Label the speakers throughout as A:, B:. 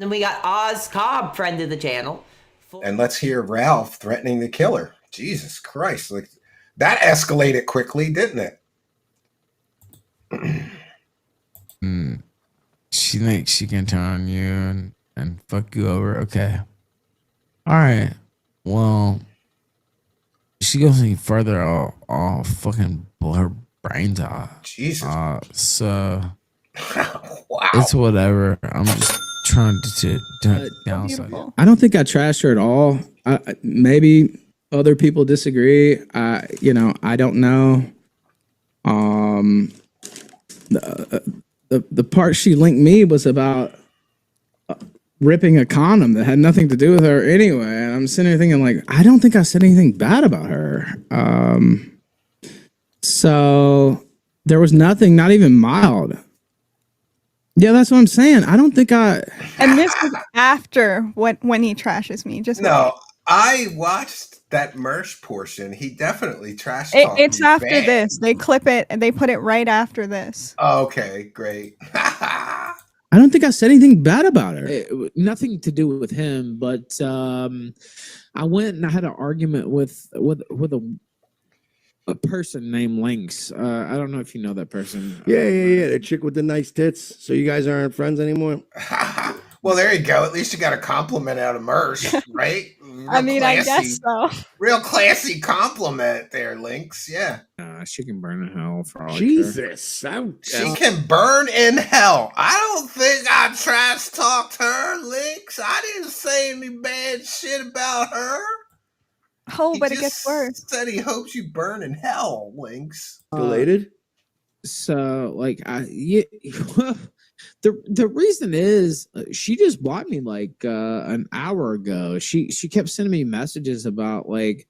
A: Then we got Oz Cobb, friend of the channel.
B: And let's hear Ralph threatening to kill her. Jesus Christ. Like, that escalated quickly, didn't it?
C: She thinks she can turn on you and fuck you over. Okay. All right. Well, she goes any further, I'll fucking blow her brains out.
B: Jesus.
C: So
B: Wow.
C: it's whatever. I'm just trying to downside.
D: I don't think I trashed her at all. Maybe other people disagree. You know, I don't know. The part she linked me was about ripping a condom that had nothing to do with her anyway. And I'm sitting there thinking, like, I don't think I said anything bad about her. So there was nothing, not even mild. Yeah, that's what I'm saying. I don't think I.
E: And this was after when he trashes me. Just
B: no, I watched that Mersh portion. He definitely trashed.
E: It's after this. They clip it and they put it right after this.
B: Okay, great.
D: I don't think I said anything bad about her.
F: Nothing to do with him, but I went and I had an argument with a person named Linx. I don't know if you know that person.
G: Yeah. The chick with the nice tits. So you guys aren't friends anymore?
B: Well, there you go. At least you got a compliment out of Mersh, right?
E: I mean, classy, I guess so.
B: Real classy compliment there, Linx. Yeah.
C: She can burn in hell for all
G: Jesus.
B: She can burn in hell. I don't think I trash talked her, Linx. I didn't say any bad shit about her.
E: Oh, but it gets worse.
B: Said he hopes you burn in hell, Linx.
G: Related?
F: So, like, the reason is she just blocked me like an hour ago. She kept sending me messages about like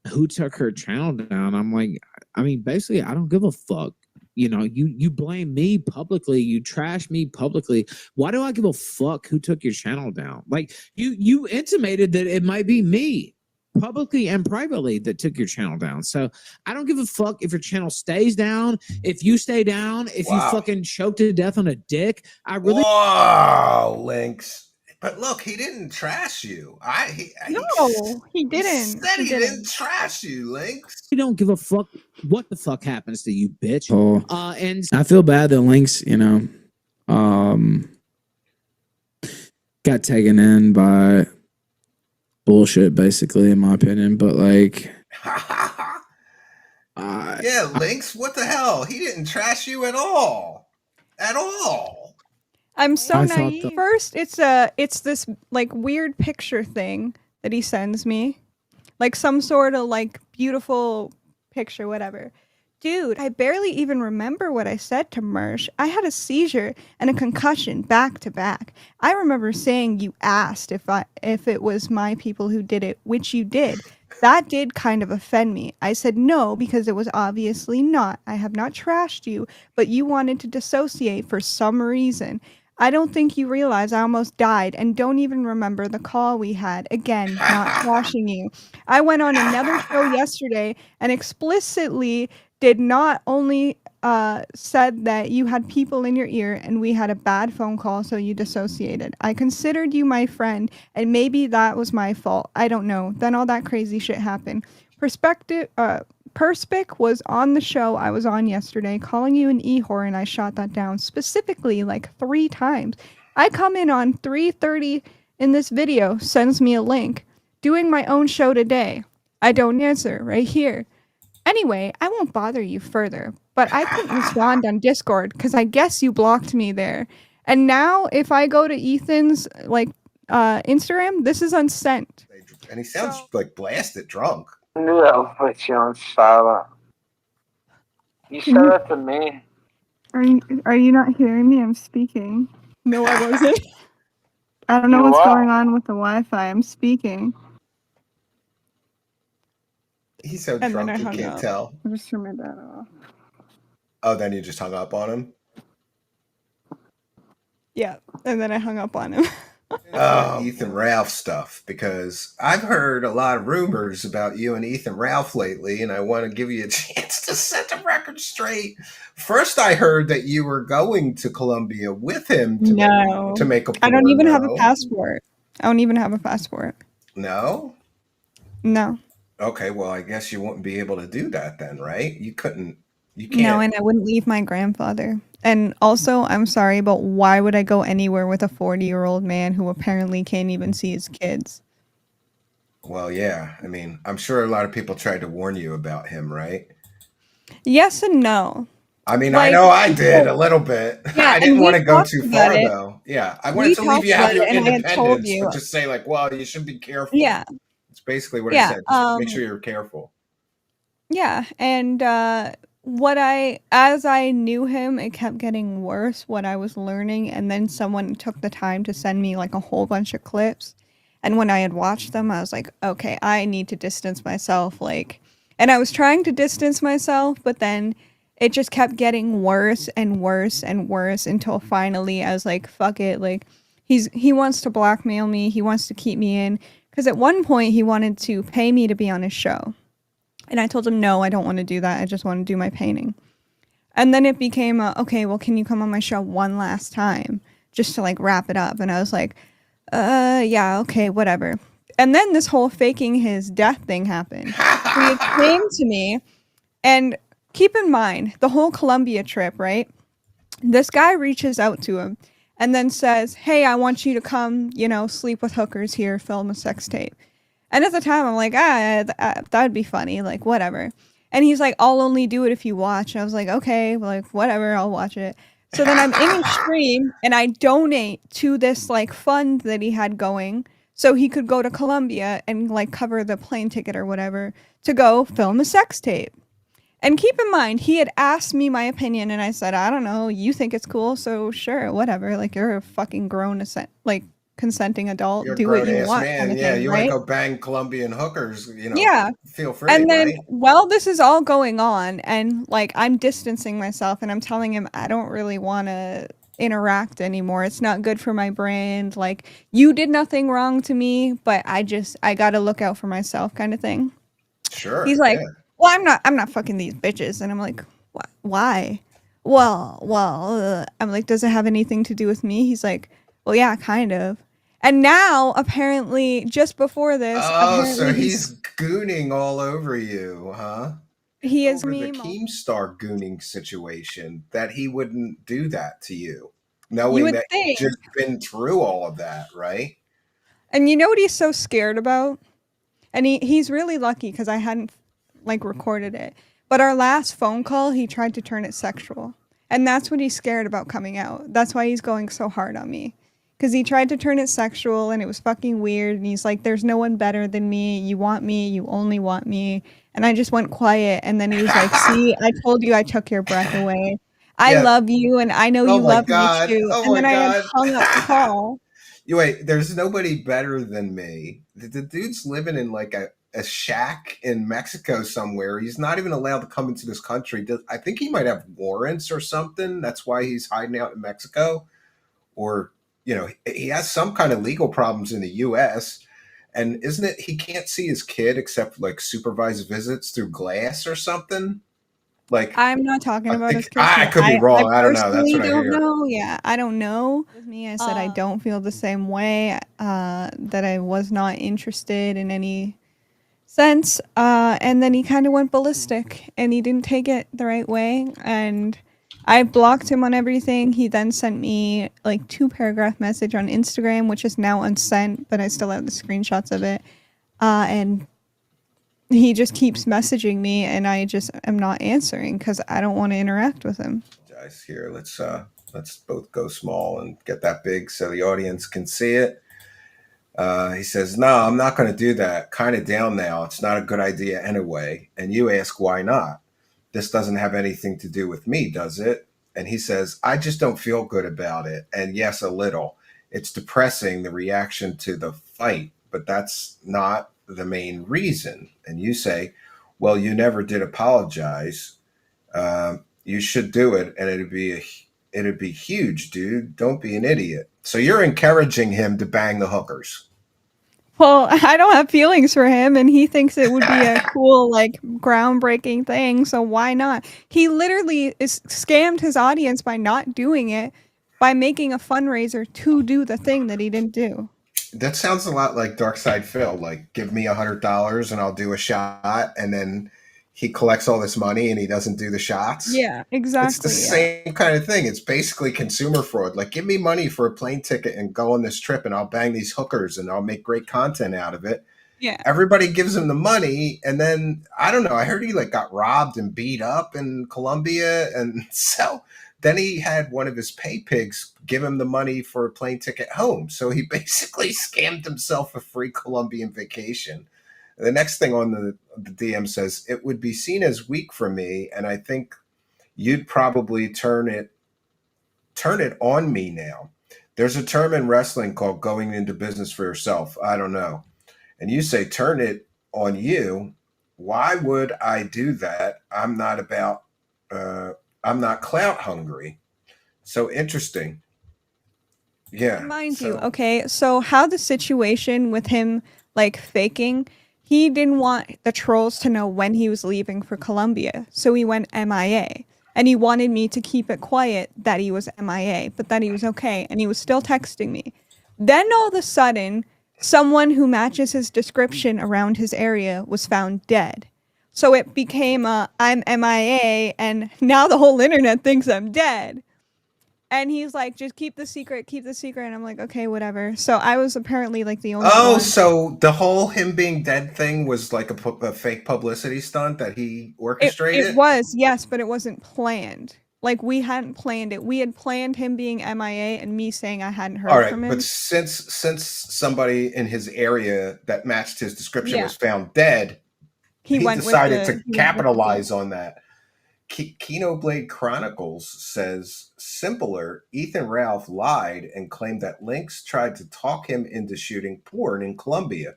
F: who took her channel down. I'm like, I mean, basically, I don't give a fuck. You know, you blame me publicly, you trash me publicly. Why do I give a fuck who took your channel down? Like you intimated that it might be me, publicly and privately, that took your channel down. So I don't give a fuck if your channel stays down, if you stay down, if you fucking choke to death on a dick. I really.
B: Whoa, Linx. But look, he didn't trash you.
E: No, he didn't.
B: He said he didn't trash you, Linx.
F: You don't give a fuck what the fuck happens to you, bitch.
D: Oh,
F: and
D: I feel bad that Linx, you know, got taken in by bullshit, basically, in my opinion. But like,
B: yeah, Linx, what the hell? He didn't trash you at all. At all.
E: I'm so naive. First, it's this like weird picture thing that he sends me, like some sort of like beautiful picture, whatever. Dude, I barely even remember what I said to Mersh. I had a seizure and a concussion back to back. I remember saying you asked if it was my people who did it, which you did. That did kind of offend me. I said no because it was obviously not. I have not trashed you, but you wanted to dissociate for some reason. I don't think you realize I almost died and don't even remember the call we had. Again, not trashing you. I went on another show yesterday and explicitly did not only said that you had people in your ear and we had a bad phone call, so you dissociated. I considered you my friend, and maybe that was my fault. I don't know. Then all that crazy shit happened. Perspic was on the show I was on yesterday, calling you an e-whore, and I shot that down specifically like 3 times. I come in on 3:30 in this video, sends me a link, doing my own show today. I don't answer, right here. Anyway, I won't bother you further, but I couldn't respond on Discord because I guess you blocked me there. And now if I go to Ethan's like Instagram, this is unsent.
B: And he sounds like blasted drunk.
H: knew that was put you on silent. You said that to me.
E: Are you not hearing me? I'm speaking. No, I wasn't. I don't know what's going on with the Wi-Fi. I'm speaking.
B: He's so drunk you can't tell.
E: I just turned my dad off.
B: Oh, then you just hung up on him?
E: Yeah, and then I hung up on him.
B: Ethan Ralph stuff, because I've heard a lot of rumors about you and Ethan Ralph lately, and I want to give you a chance to set the record straight. First, I heard that you were going to Colombia with him to make a porno.
E: I don't even have a passport. I don't even have a passport.
B: No?
E: No.
B: Okay, well, I guess you wouldn't be able to do that then, right? You can't.
E: No, and I wouldn't leave my grandfather. And also, I'm sorry, but why would I go anywhere with a 40-year-old man who apparently can't even see his kids?
B: Well, yeah. I mean, I'm sure a lot of people tried to warn you about him, right?
E: Yes and no.
B: I mean, like, I know I did a little bit.
E: Yeah,
B: I didn't want to go too far, though. Yeah, I wanted to leave you have your independence, but just say, like, well, you should be careful.
E: Yeah.
B: It's basically what I said. Just make sure you're careful.
E: Yeah, and as I knew him, it kept getting worse, what I was learning, and then someone took the time to send me, like, a whole bunch of clips, and when I had watched them, I was like, okay, I need to distance myself, like, and I was trying to distance myself, but then it just kept getting worse and worse and worse until finally I was like, fuck it, like, he wants to blackmail me, he wants to keep me in, because at one point he wanted to pay me to be on his show. And I told him, no, I don't want to do that. I just want to do my painting. And then it became, okay, well, can you come on my show one last time? Just to, like, wrap it up. And I was like, yeah, okay, whatever. And then this whole faking his death thing happened. He came to me, and keep in mind, the whole Colombia trip, right? This guy reaches out to him and then says, hey, I want you to come, sleep with hookers here, film a sex tape. And at the time, I'm like, that'd be funny, like, whatever. And he's like, I'll only do it if you watch. And I was like, okay, like, whatever, I'll watch it. So then I'm in his stream, and I donate to this, like, fund that he had going so he could go to Colombia and, like, cover the plane ticket or whatever to go film a sex tape. And keep in mind, he had asked me my opinion, and I said, I don't know, you think it's cool, so sure, whatever. Like, you're a fucking grown, consenting adult.
B: You're
E: do what you want.
B: Man.
E: Kind of
B: yeah,
E: thing,
B: you
E: right?
B: want to go bang Colombian hookers,
E: Yeah.
B: Feel free.
E: And then,
B: right?
E: while this is all going on, and, like, I'm distancing myself, and I'm telling him I don't really want to interact anymore. It's not good for my brand. Like, you did nothing wrong to me, but I got to look out for myself, kind of thing.
B: Sure.
E: He's like, well, I'm not fucking these bitches. And I'm like, why? Well, I'm like, does it have anything to do with me? He's like, well, yeah, kind of. And now, apparently, just before this,
B: so he's gooning all over you, huh?
E: He is
B: over
E: me.
B: The Keemstar gooning situation, that he wouldn't do that to you, knowing that you've just been through all of that, right?
E: And you know what he's so scared about? And he's really lucky because I hadn't, like, recorded it. But our last phone call, he tried to turn it sexual. And that's what he's scared about coming out. That's why he's going so hard on me. Because he tried to turn it sexual, and it was fucking weird. And he's like, there's no one better than me. You want me. You only want me. And I just went quiet. And then he was like, see, I told you I took your breath away. I love you, and I know you love me too. And then I had hung up the call.
B: Wait, there's nobody better than me. The dude's living in, like, a shack in Mexico somewhere. He's not even allowed to come into this country. I think he might have warrants or something. That's why he's hiding out in Mexico. Or, he has some kind of legal problems in the U.S. And isn't it he can't see his kid except, like, supervised visits through glass or something? Like,
E: I'm not talking about his kid.
B: I could be wrong. I don't know. That's what I hear.
E: Know. Yeah, I don't know. With me, I said I don't feel the same way. That I was not interested in any sense. And then he kind of went ballistic, and he didn't take it the right way. And I blocked him on everything. He then sent me, like, 2-paragraph message on Instagram, which is now unsent, but I still have the screenshots of it. And he just keeps messaging me, and I just am not answering because I don't want to interact with him.
B: Guys, here, let's both go small and get that big so the audience can see it. He says, no, I'm not going to do that. Kind of down now. It's not a good idea anyway. And you ask, why not? This doesn't have anything to do with me, does it? And he says, I just don't feel good about it. And yes, a little. It's depressing, the reaction to the fight, but that's not the main reason. And you say, well, you never did apologize. You should do it, and it'd be huge, dude. Don't be an idiot. So you're encouraging him to bang the hookers.
E: Well, I don't have feelings for him, and he thinks it would be a cool, like, groundbreaking thing, so why not? He literally scammed his audience by not doing it, by making a fundraiser to do the thing that he didn't do.
B: That sounds a lot like Darkside Phil. Like, give me $100 and I'll do a shot, and then he collects all this money and he doesn't do the shots.
E: Yeah, exactly.
B: It's the same kind of thing. It's basically consumer fraud. Like, give me money for a plane ticket and go on this trip, and I'll bang these hookers and I'll make great content out of it.
E: Yeah.
B: Everybody gives him the money, and then I don't know. I heard he like got robbed and beat up in Colombia, and so then he had one of his pay pigs give him the money for a plane ticket home. So he basically scammed himself a free Colombian vacation. The next thing on the DM says, it would be seen as weak for me, and I think you'd probably turn it on me now. There's a term in wrestling called going into business for yourself. I don't know. And you say, turn it on you. Why would I do that? I'm not clout hungry. So interesting. Yeah.
E: Mind you, okay, so how the situation with him, like, faking, he didn't want the trolls to know when he was leaving for Colombia, so he went MIA. And he wanted me to keep it quiet that he was MIA, but that he was okay, and he was still texting me. Then all of a sudden, someone who matches his description around his area was found dead. So it became I'm MIA, and now the whole internet thinks I'm dead. And he's like, just keep the secret. And I'm like, okay, whatever. So I was apparently like the only one.
B: So the whole him being dead thing was like a fake publicity stunt that he orchestrated?
E: It was, yes, but it wasn't planned. Like, we hadn't planned it. We had planned him being MIA and me saying I hadn't heard from him.
B: But since somebody in his area that matched his description was found dead, he decided to capitalize on that. Kino Blade Chronicles says, simpler, Ethan Ralph lied and claimed that Linx tried to talk him into shooting porn in Colombia.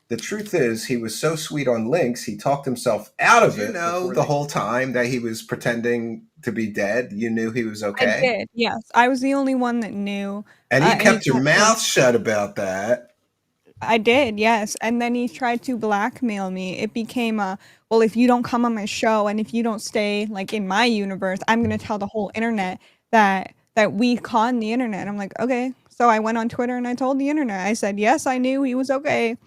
B: The truth is, he was so sweet on Linx, he talked himself out of it. You know, the whole time that he was pretending to be dead, you knew he was okay?
E: I did, yes. I was the only one that knew.
B: And you kept your mouth shut about that.
E: I did, yes. And then he tried to blackmail me. It became well, if you don't come on my show and if you don't stay like in my universe, I'm going to tell the whole internet that we conned the internet. I'm like, okay. So I went on Twitter and I told the internet. I said, yes, I knew he was okay.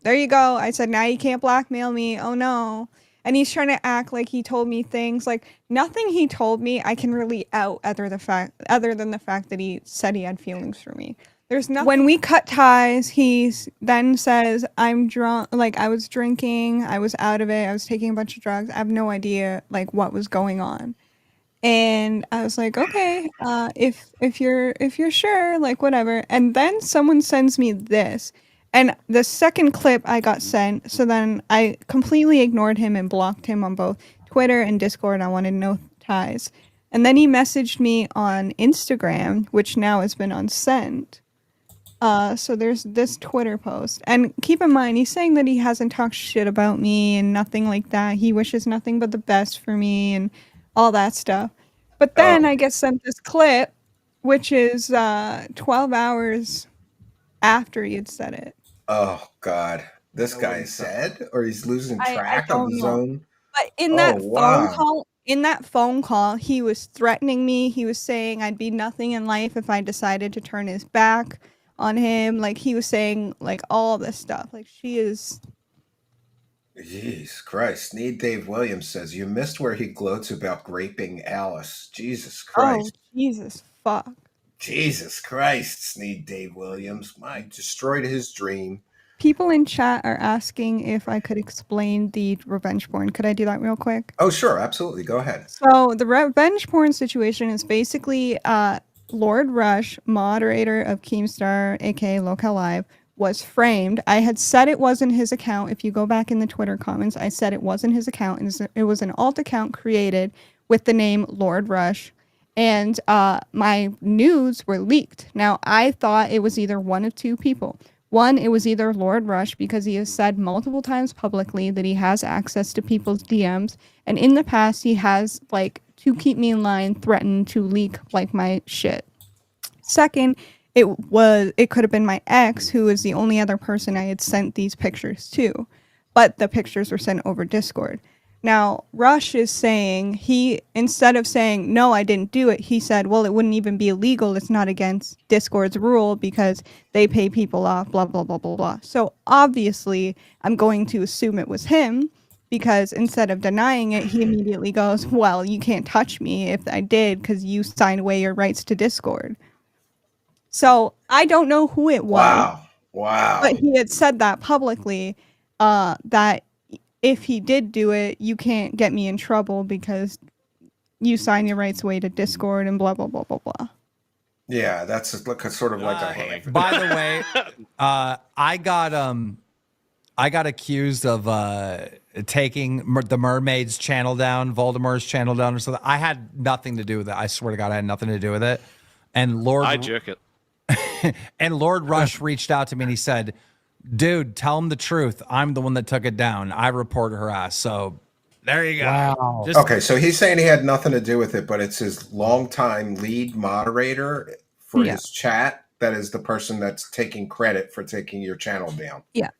E: There you go. I said, now you can't blackmail me. Oh no. And he's trying to act like he told me things. Like, nothing he told me I can really out other than the fact that he said he had feelings for me. There's nothing. When we cut ties, he then says, I'm drunk, like I was drinking, I was out of it, I was taking a bunch of drugs. I have no idea like what was going on. And I was like, okay, if you're sure, like whatever. And then someone sends me this. And the second clip I got sent, so then I completely ignored him and blocked him on both Twitter and Discord. I wanted no ties. And then he messaged me on Instagram, which now has been unsent. So there's this Twitter post, and keep in mind, he's saying that he hasn't talked shit about me and nothing like that. He wishes nothing but the best for me and all that stuff. But then I get sent this clip, which is 12 hours after he had said it.
B: Oh God, this guy said, or he's losing track of his own.
E: But in that phone call, he was threatening me. He was saying I'd be nothing in life if I decided to turn his back on him. Like, he was saying like all this stuff. Like, she is.
B: Jeez Christ. Need Dave Williams says, you missed where he gloats about raping Alice. Jesus Christ.
E: Oh, Jesus fuck.
B: Jesus Christ, Sneed Dave Williams. I destroyed his dream.
E: People in chat are asking if I could explain the revenge porn. Could I do that real quick?
B: Oh, sure. Absolutely. Go ahead.
E: So the revenge porn situation is basically Lord Rush, moderator of Keemstar, aka LolCowLive, was framed. I had said it wasn't his account. If you go back in the Twitter comments, I said it wasn't his account. And it was an alt account created with the name Lord Rush. And my nudes were leaked. Now, I thought it was either one of two people. One, it was either Lord Rush, because he has said multiple times publicly that he has access to people's DMs. And in the past, he has, like, to keep me in line, threatened to leak, like, my shit. Second, it could have been my ex, who is the only other person I had sent these pictures to, but the pictures were sent over Discord. Now, Rush is saying instead of saying, no, I didn't do it, he said, well, it wouldn't even be illegal. It's not against Discord's rule because they pay people off, blah, blah, blah, blah, blah. So obviously, I'm going to assume it was him because instead of denying it, he immediately goes, well, you can't touch me if I did because you signed away your rights to Discord. So I don't know who it was.
B: Wow.
E: But he had said that publicly, that if he did do it, you can't get me in trouble because you sign your rights away to Discord and blah, blah, blah, blah, blah.
B: Yeah, that's sort of like a hand.
I: By the way, I got accused of taking the Mermaid's channel down, Voldemort's channel down, or something. I had nothing to do with it. I swear to God, I had nothing to do with it. And
J: I jerk it.
I: And Lord Rush reached out to me and he said, dude, tell him the truth. I'm the one that took it down. I reported her ass. So there you go.
C: Wow.
B: Okay, so he's saying he had nothing to do with it, but it's his longtime lead moderator for his chat that is the person that's taking credit for taking your channel down.
E: Yeah.